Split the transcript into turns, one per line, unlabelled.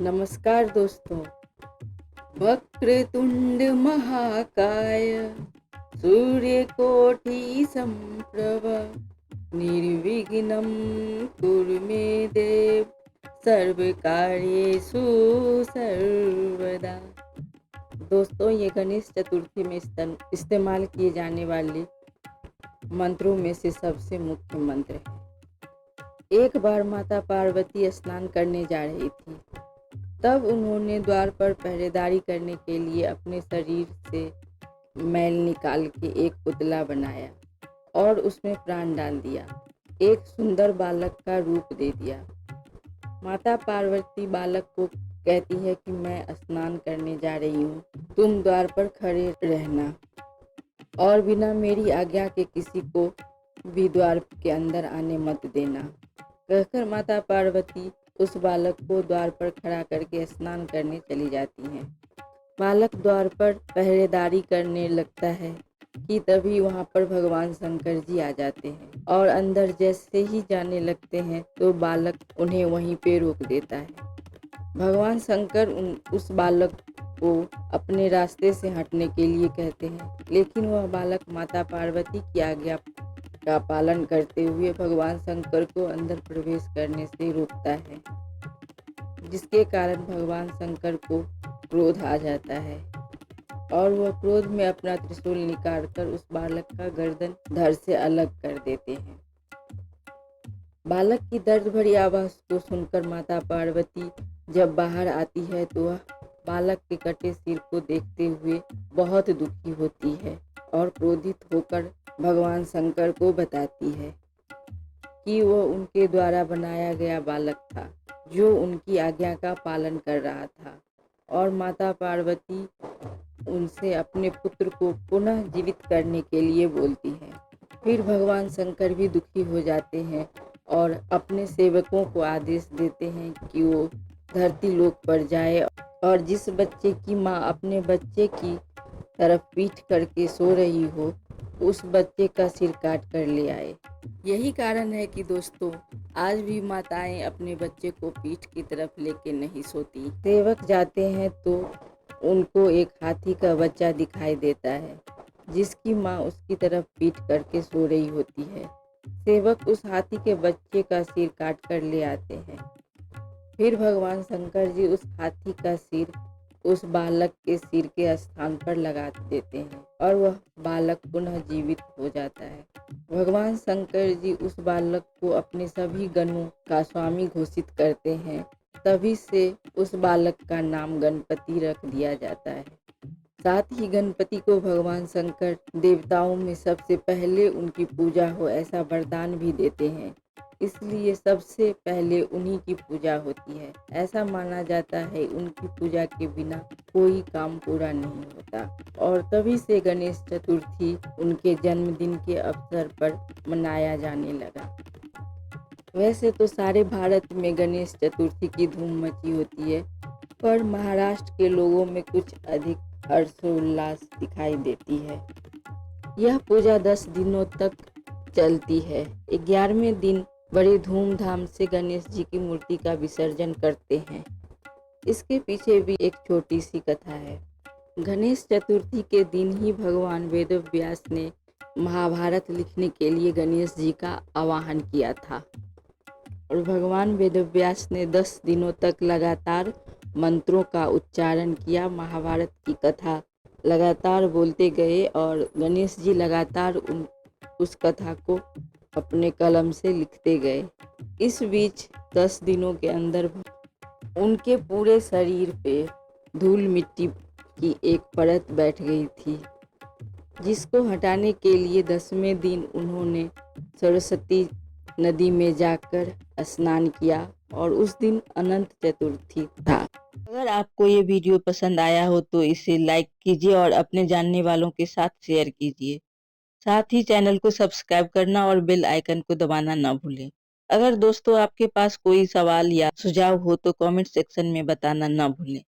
नमस्कार दोस्तों। वक्रतुंड महाकाय सूर्यकोटि संप्रभ निर्विघ्नं कुरु मे देव सर्वकार्येषु सर्वदा। दोस्तों, ये गणेश चतुर्थी में इस्तेमाल किए जाने वाले मंत्रों में से सबसे मुख्य मंत्र है। एक बार माता पार्वती स्नान करने जा रही थी। तब उन्होंने द्वार पर पहरेदारी करने के लिए अपने शरीर से मैल निकाल के एक पुतला बनाया और उसमें प्राण डाल दिया। एक सुंदर बालक का रूप दे दिया। माता पार्वती बालक को कहती है कि मैं स्नान करने जा रही हूँ, तुम द्वार पर खड़े रहना और बिना मेरी आज्ञा के किसी को भी द्वार के अंदर आने मत देना। कहकर माता पार्वती उस बालक को द्वार पर खड़ा करके स्नान करने चली जाती हैं। बालक द्वार पर पहरेदारी करने लगता है कि तभी वहां पर भगवान शंकर जी आ जाते हैं और अंदर जैसे ही जाने लगते हैं तो बालक उन्हें वहीं पे रोक देता है। भगवान शंकर उस बालक को अपने रास्ते से हटने के लिए कहते हैं, लेकिन वह बालक माता पार्वती की आज्ञा का पालन करते हुए भगवान शंकर को अंदर प्रवेश करने से रोकता है, जिसके कारण भगवान शंकर को क्रोध आ जाता है और वह क्रोध में अपना त्रिशूल निकालकर उस बालक का गर्दन धड़ से अलग कर देते हैं। बालक की दर्द भरी आवाज को सुनकर माता पार्वती जब बाहर आती है तो वह बालक के कटे सिर को देखते हुए बहुत दुखी होती है और क्रोधित होकर भगवान शंकर को बताती है कि वह उनके द्वारा बनाया गया बालक था जो उनकी आज्ञा का पालन कर रहा था, और माता पार्वती उनसे अपने पुत्र को पुनः जीवित करने के लिए बोलती है। फिर भगवान शंकर भी दुखी हो जाते हैं और अपने सेवकों को आदेश देते हैं कि वो धरती लोक पर जाए और जिस बच्चे की माँ अपने बच्चे की तरफ पीठ करके सो रही हो उस बच्चे का सिर काट कर ले आए। यही कारण है कि दोस्तों, आज भी माताएं अपने बच्चे को पीठ की तरफ लेके नहीं सोती। सेवक जाते हैं तो उनको एक हाथी का बच्चा दिखाई देता है जिसकी माँ उसकी तरफ पीठ करके सो रही होती है। सेवक उस हाथी के बच्चे का सिर काट कर ले आते हैं। फिर भगवान शंकर जी उस हाथी का सिर उस बालक के सिर के स्थान पर लगा देते हैं और वह बालक पुनः जीवित हो जाता है। भगवान शंकर जी उस बालक को अपने सभी गणों का स्वामी घोषित करते हैं। तभी से उस बालक का नाम गणपति रख दिया जाता है। साथ ही गणपति को भगवान शंकर देवताओं में सबसे पहले उनकी पूजा हो ऐसा वरदान भी देते हैं, इसलिए सबसे पहले उन्हीं की पूजा होती है। ऐसा माना जाता है उनकी पूजा के बिना कोई काम पूरा नहीं होता, और तभी से गणेश चतुर्थी उनके जन्मदिन के अवसर पर मनाया जाने लगा। वैसे तो सारे भारत में गणेश चतुर्थी की धूम मची होती है, पर महाराष्ट्र के लोगों में कुछ अधिक हर्षोल्लास दिखाई देती है। यह पूजा 10 दिनों तक चलती है। 11वें दिन बड़ी धूमधाम से गणेश जी की मूर्ति का विसर्जन करते हैं। इसके पीछे भी एक छोटी सी कथा है। गणेश चतुर्थी के दिन ही भगवान वेदव्यास ने महाभारत लिखने के लिए गणेश जी का आवाहन किया था, और भगवान वेदव्यास ने 10 दिनों तक लगातार मंत्रों का उच्चारण किया। महाभारत की कथा लगातार बोलते गए और गणेश जी लगातार उस कथा को अपने कलम से लिखते गए। इस बीच 10 दिनों के अंदर उनके पूरे शरीर पे धूल मिट्टी की एक परत बैठ गई थी, जिसको हटाने के लिए 10वें दिन उन्होंने सरस्वती नदी में जाकर स्नान किया और उस दिन अनंत चतुर्थी था। अगर आपको ये वीडियो पसंद आया हो तो इसे लाइक कीजिए और अपने जानने वालों के साथ शेयर कीजिए। साथ ही चैनल को सब्सक्राइब करना और बेल आइकन को दबाना ना भूलें। अगर दोस्तों आपके पास कोई सवाल या सुझाव हो तो कमेंट सेक्शन में बताना ना भूलें।